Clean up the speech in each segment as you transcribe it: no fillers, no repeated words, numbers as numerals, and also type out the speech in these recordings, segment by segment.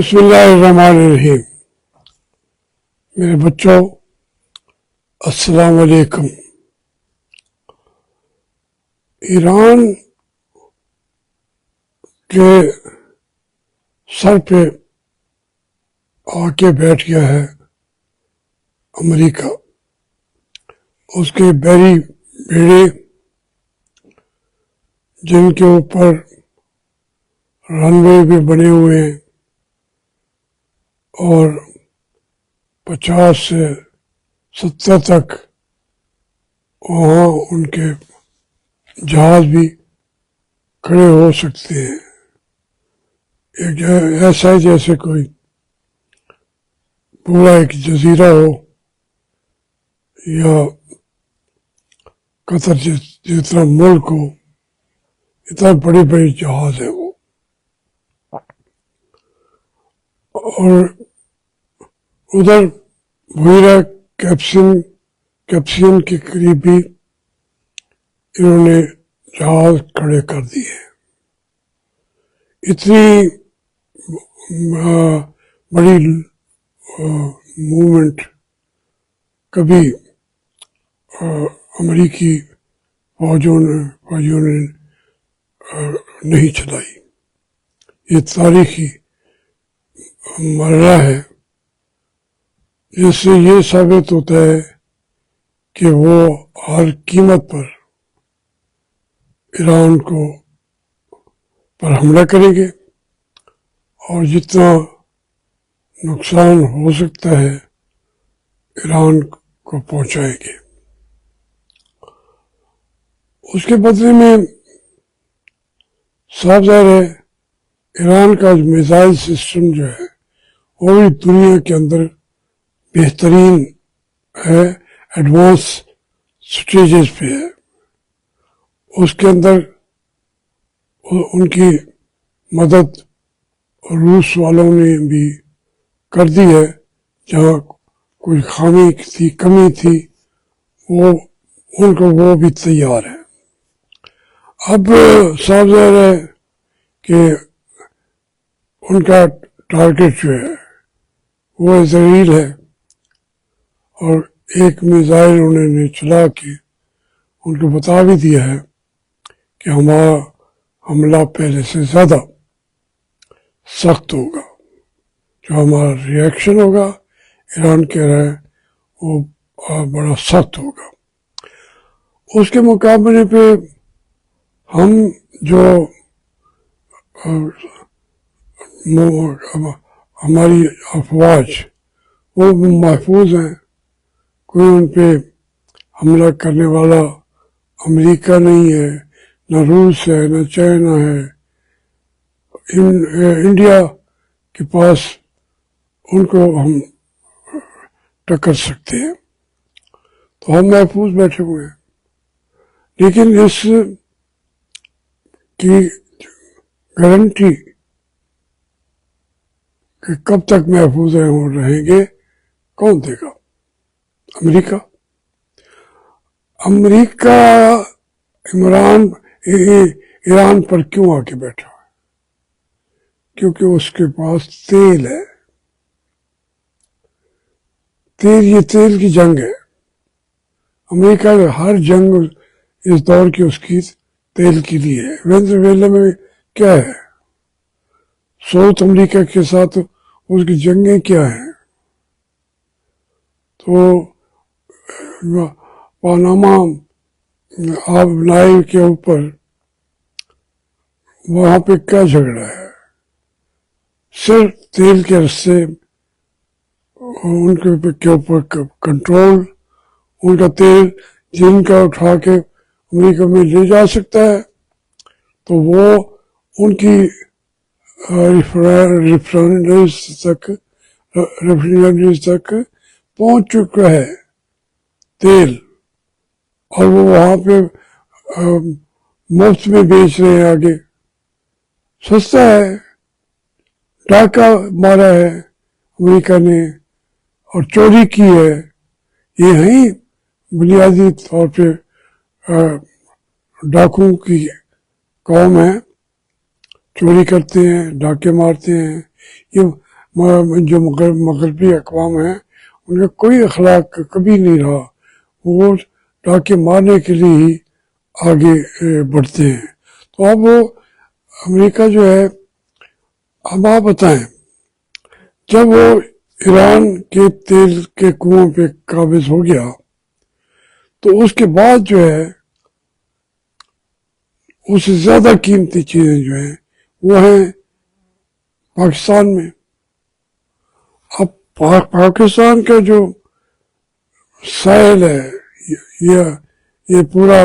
बिस्मिल्लाहिर्रहमानिर्रहीम। मेरे बच्चों, अस्सलाम वालेकुम। ईरान के सर पे आके बैठ गया है अमेरिका। उसके बैरी बेड़े जिनके ऊपर रनवे भी बने हुए हैं और 50 से 70 तक वहाँ उनके जहाज भी खड़े हो सकते हैं। एक ऐसा जैसे कोई पूरा एक जजीरा हो या कतर जितना मुल्क हो, इतना बड़ी बड़ी जहाज है वो। और उधर भुइरा कैप्सियन के करीब भी इन्होंने जहाज खड़े कर दिए। इतनी बड़ी मूवमेंट कभी अमेरिकी फौजों ने नहीं चलाई। ये तारीखी मर्रा है, जिससे ये साबित होता है कि वो हर कीमत पर ईरान पर हमला करेंगे और जितना नुकसान हो सकता है ईरान को पहुंचाएंगे। उसके बदले में साफ ज़ाहिर है ईरान का मिसाइल सिस्टम जो है वो भी दुनिया के अंदर बेहतरीन है, एडवांस स्टेजेस पे है। उसके अंदर उनकी मदद रूस वालों ने भी कर दी है। जहाँ कोई खामी थी, कमी थी, वो भी तैयार है। अब साफ ज़ाहिर है कि उनका टारगेट जो है वो इजराइल है और एक मिसाइल उन्होंने चला के उनको बता भी दिया है कि हमारा हमला पहले से ज़्यादा सख्त होगा। जो हमारा रिएक्शन होगा, ईरान कह रहा है, वो बड़ा सख्त होगा। उसके मुकाबले पे हम जो हमारी अफवाज वो महफूज हैं। कोई उन पे हमला करने वाला अमेरिका नहीं है, न रूस है, न चाइना है। इंडिया के पास उनको हम टक्कर सकते हैं, तो हम महफूज बैठे हुए हैं। लेकिन इस की गारंटी कि कब तक महफूज रहेंगे कौन देगा? अमेरिका। अमेरिका ईरान पर क्यों आके बैठा है? क्योंकि उसके पास तेल है। ये तेल की जंग है। अमेरिका हर जंग इस दौर की उसकी तेल के लिए है। वेनेजुएला में क्या है? साउथ अमेरिका के साथ उसकी जंगें क्या हैं? तो पानामा नाइल के ऊपर वहां पे क्या झगड़ा है? सिर्फ तेल के रस्ते उनके ऊपर कंट्रोल, उनका तेल जिनका उठा के अमेरिका में ले जा सकता है, तो वो उनकी रिफाइनरीज तक पहुंच चुका है तेल, और वो वहां पे मुफ्त में बेच रहे हैं। आगे सस्ता है। डाका मारा है अमेरिका ने और चोरी की है। ये ही बुनियादी तौर पे डाकुओं की कौम है। चोरी करते हैं, डाके मारते हैं। ये جو مغربی اقوام ہیں ان کا کوئی اخلاق کبھی نہیں رہا، وہ ڈاکے مارنے کے لیے ہی آگے بڑھتے ہیں. تو اب وہ امریکہ جو ہے، اب آپ بتائیں، جب وہ ایران کے تیل کے کنووں پہ قابض ہو گیا تو اس کے بعد جو ہے اس سے زیادہ قیمتی چیزیں جو ہیں وہ ہیں پاکستان میں. اب پاکستان کا جو ساحل ہے، یہ پورا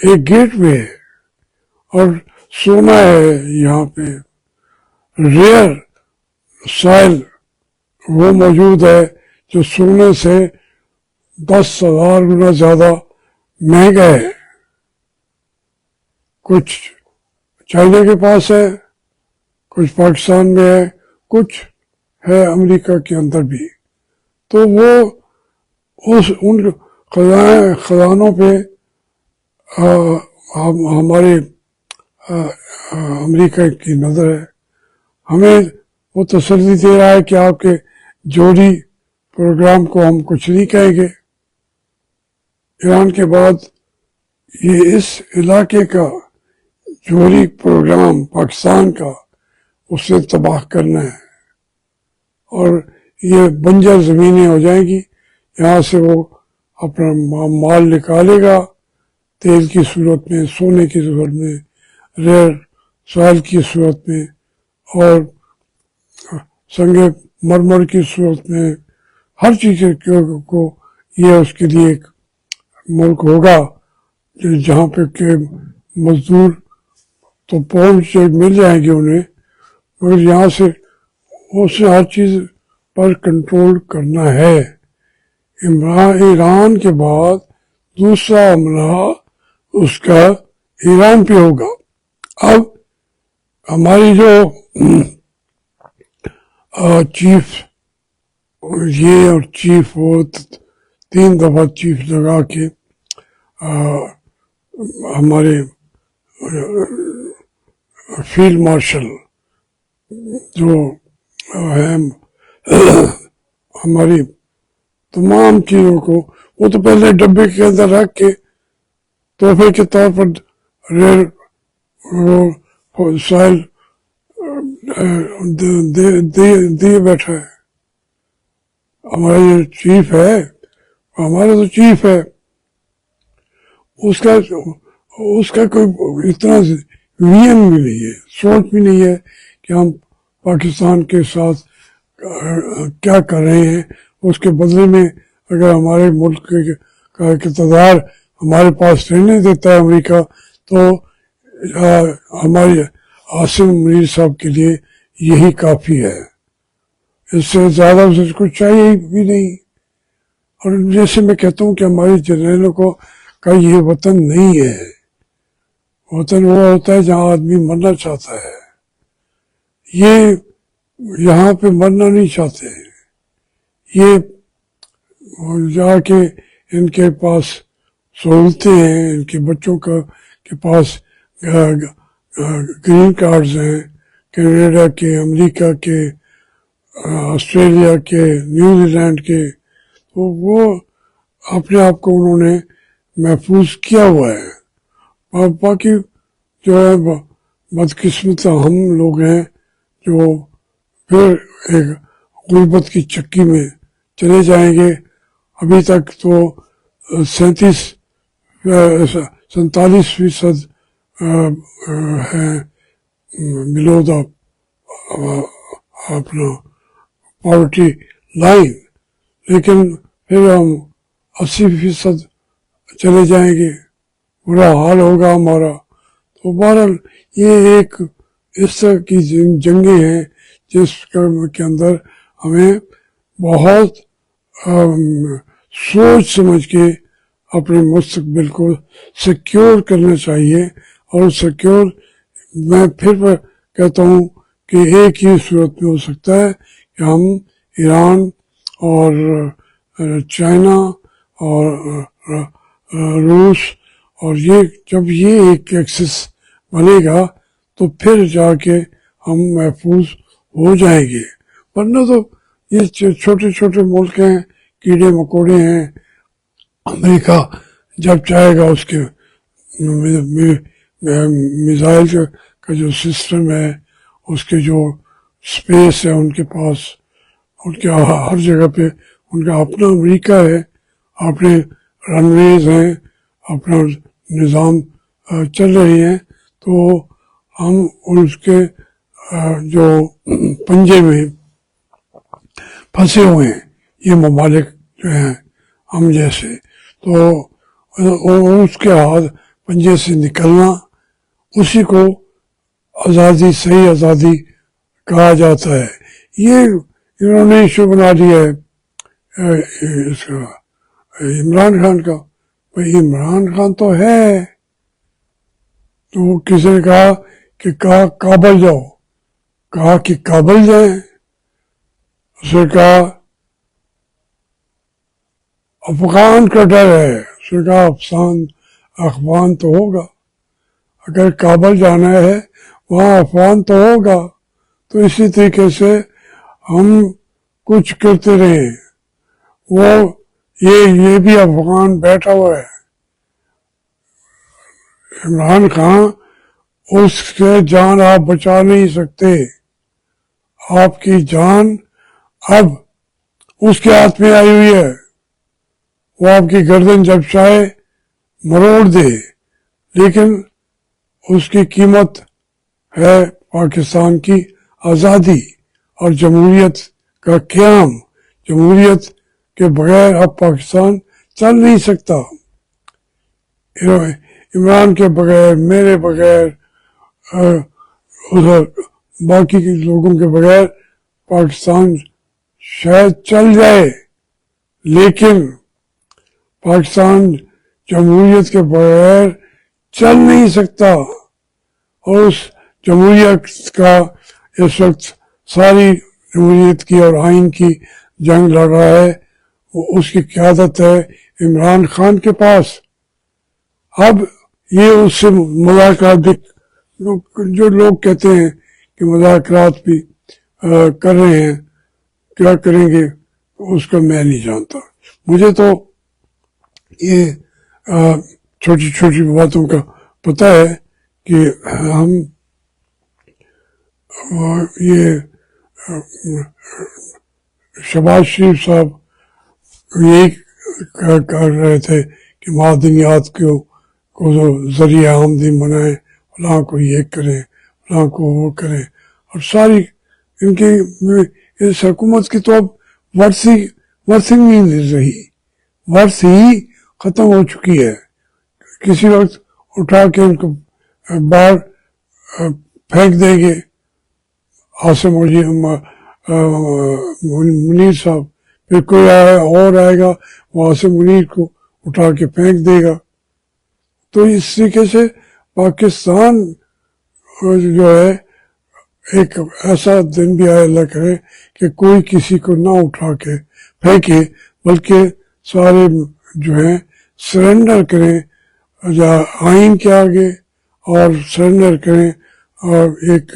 ایک گیٹ وے ہے، اور سونا ہے یہاں پہ، ریئر ساحل وہ موجود ہے جو سونے سے 10,000 گنا زیادہ مہنگا ہے. کچھ چائنا کے پاس ہے، کچھ پاکستان میں ہے، کچھ ہے امریکہ کے اندر بھی. تو وہ ان خزانوں پہ ہمارے امریکہ کی نظر ہے. ہمیں وہ تسلی دے رہا ہے کہ آپ کے جوہری پروگرام کو ہم کچھ نہیں کہیں گے. ایران کے بعد یہ اس علاقے کا جوہری پروگرام پاکستان کا اسے تباہ کرنا ہے، اور یہ بنجر زمینیں ہو جائیں گی. یہاں سے وہ اپنا مال نکالے گا، تیل کی صورت میں، سونے کی صورت میں، ریئر سائل کی صورت میں، اور سنگ مرمر کی صورت میں. ہر چیز کو یہ اس کے لیے ایک ملک ہوگا جہاں پہ کہ مزدور تو پہنچ مل جائیں گے انہیں، مگر یہاں سے اسے ہر چیز پر کنٹرول کرنا ہے. ایران کے بعد دوسرا حملہ اس کا ایران پہ ہوگا. اب ہماری جو چیف یہ اور چیف وہ 3 دفعہ چیف لگا کے ہمارے فیلڈ مارشل جو ہے ہماری تمام چیزوں کو، وہ تو پہلے ڈبے کے اندر رکھ کے تحفے کے طور پر ریئر سائل دیے بیٹھا ہے. ہمارا جو چیف ہے، ہمارا تو چیف ہے، اس کا کوئی اتنا ویژن بھی نہیں ہے، سوچ بھی نہیں ہے کہ ہم پاکستان کے ساتھ کیا کر رہے ہیں. اس کے بدلے میں اگر ہمارے ملک کا اقتدار ہمارے پاس رہنے دیتا ہے امریکہ، تو ہمارے عاصم منیر صاحب کے لیے یہی کافی ہے. اس سے زیادہ اسے کچھ چاہیے بھی نہیں. اور جیسے میں کہتا ہوں کہ ہمارے جرنیلوں کا یہ وطن نہیں ہے. وطن وہ ہوتا ہے جہاں آدمی مرنا چاہتا ہے. یہ یہاں پہ مرنا نہیں چاہتے. یہ جا کے ان کے پاس سہولتیں ہیں، ان کے بچوں کے پاس گرین کارڈز ہیں، کینیڈا کے، امریکہ کے، آسٹریلیا کے، نیوزی لینڈ کے. تو وہ اپنے آپ کو انہوں نے محفوظ کیا ہوا ہے. اور باقی جو ہے بدقسمت ہم لوگ ہیں جو پھر ایک غربت کی چکی میں چلے جائیں گے. ابھی تک تو 47% ہیں بلو دا اپنا پاورٹی لائن، لیکن پھر ہم 80% چلے جائیں گے، برا حال ہوگا ہمارا. تو بہرحال یہ ایک اس طرح کی جنگیں ہیں جس کے اندر ہمیں بہت سوچ سمجھ کے اپنے مستقبل کو سیکیور کرنا چاہیے. اور سیکیور میں پھر کہتا ہوں کہ ایک ہی صورت میں ہو سکتا ہے کہ ہم ایران اور چائنا اور روس، اور یہ جب یہ ایک ایکسس بنے گا تو پھر جا کے ہم محفوظ ہو جائیں گے. वरना तो ये छोटे छोटे मुल्क हैं, कीड़े मकोड़े हैं। अमेरिका जब चाहेगा उसके मिसाइल का जो सिस्टम है, उसके जो स्पेस है उनके पास, उनके हर जगह पे उनका अपना अमेरिका है, अपने रनवेज हैं, अपना निज़ाम चल रही हैं। तो हम उसके जो पंजे में फंसे हुए हैं ये ममालिक जो हैं हम जैसे, तो उसके हाथ पंजे से निकलना, उसी को आज़ादी, सही आज़ादी कहा जाता है। ये इन्होंने इशू बना दिया है इसका, इमरान खान का। भाई इमरान खान तो है, तो किसी ने कहा कि काबल जाओ, कहा कि काबल जाए, उसने कहा अफगान का डर है, उसने कहा अफगान तो होगा, अगर काबल जाना है वहाँ अफगान तो होगा। तो इसी तरीके से हम कुछ करते रहे, वो ये भी अफगान बैठा हुआ है। इमरान खान, उसके जान आप बचा नहीं सकते, आपकी जान अब उसके हाथ में आई हुई है। वो आपकी गर्दन जब चाहे मरोड़ दे, लेकिन उसकी कीमत है पाकिस्तान की आज़ादी और जमहूरियत का क़याम। जमहूरियत के बगैर अब पाकिस्तान चल नहीं सकता। इमरान के बगैर, मेरे बगैर, उधर बाकी के लोगों के बगैर पाकिस्तान शायद चल जाए, लेकिन पाकिस्तान जमहूरियत के बगैर चल नहीं सकता। और उस जमहूरियत का इस वक्त सारी जमहूरियत की और आइन की जंग लड़ रहा है, उसकी क़यादत है इमरान खान के पास। अब ये उससे मुलाकात भी, जो लोग कहते हैं कि मुलाकात भी कर रहे हैं, क्या करेंगे उसका मैं नहीं जानता। मुझे तो ये छोटी छोटी बातों का पता है कि हम ये शहबाज शरीफ साहब यही कर रहे थे कि मादनियात को जरिया आमदनी बनाए, फलां को ये करें, फलां को वो करें। और सारी इनकी इस हुकूमत की तो अब वर्थिंग नहीं रही, वर्थ ही ख़त्म हो चुकी है। किसी वक्त उठा के इनको बाहर फेंक देंगे, आसिम मुनीर साहब, फिर कोई और आएगा वो आसिम मुनीर को उठा के फेंक देगा। तो इस तरीके से पाकिस्तान जो है, एक ऐसा दिन भी आए अल्लाह करे कि कोई किसी को ना उठा के फेंके, बल्कि सारे जो हैं सरेंडर करें आइन के आगे और सरेंडर करें और एक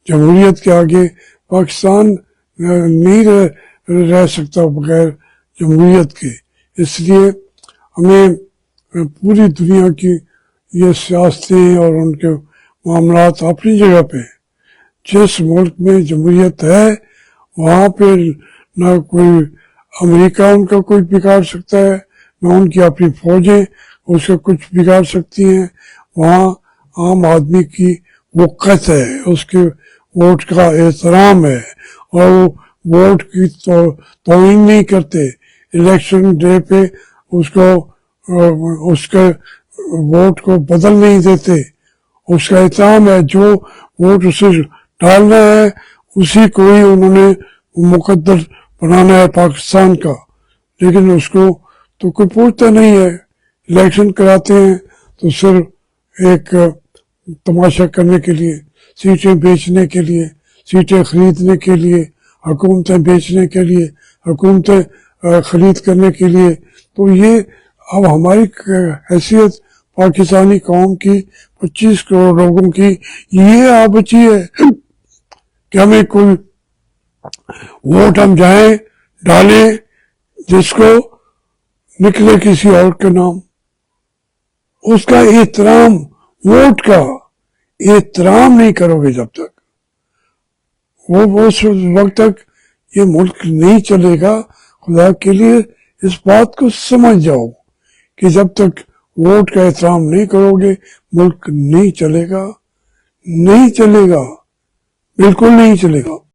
जमहूरियत के आगे। पाकिस्तान नहीं रह सकता बगैर जमहूरियत के। इसलिए हमें पूरी दुनिया की ये सियासतें और उनके मामलात अपनी जगह पे, जिस मुल्क में जमहूरियत है वहाँ पे ना कोई अमेरिका उनका कोई बिगाड़ सकता है, ना उनकी अपनी फौजें उसका कुछ बिगाड़ सकती हैं। वहाँ आम आदमी की वक़्त है, उसके वोट का एहतराम है, और वो वोट की तौहीन नहीं करते। इलेक्शन डे पे उसके वोट को बदल नहीं देते, उसका एहतराम है। जो वोट उसे डालना है उसी को ही उन्होंने मुकद्दर बनाना है पाकिस्तान का, लेकिन उसको तो कोई पूछता नहीं है। इलेक्शन कराते हैं तो सिर्फ एक तमाशा करने के लिए, सीटें बेचने के लिए, सीटें खरीदने के लिए, हुकूमतें बेचने के लिए, हुकूमतें खरीद करने के लिए। तो ये अब हमारी हैसियत पाकिस्तानी कौम की 25 करोड़ लोगों की ये आ बची है कि हमें कोई वोट हम जाएं डालें जिसको निकले किसी और के नाम, उसका एहतराम, वोट का एहतराम नहीं करोगे जब तक, वो उस वक्त तक ये मुल्क नहीं चलेगा। खुदा के लिए इस बात को समझ जाओ कि जब तक वोट का एहतराम नहीं करोगे मुल्क नहीं चलेगा, नहीं चलेगा, बिल्कुल नहीं चलेगा।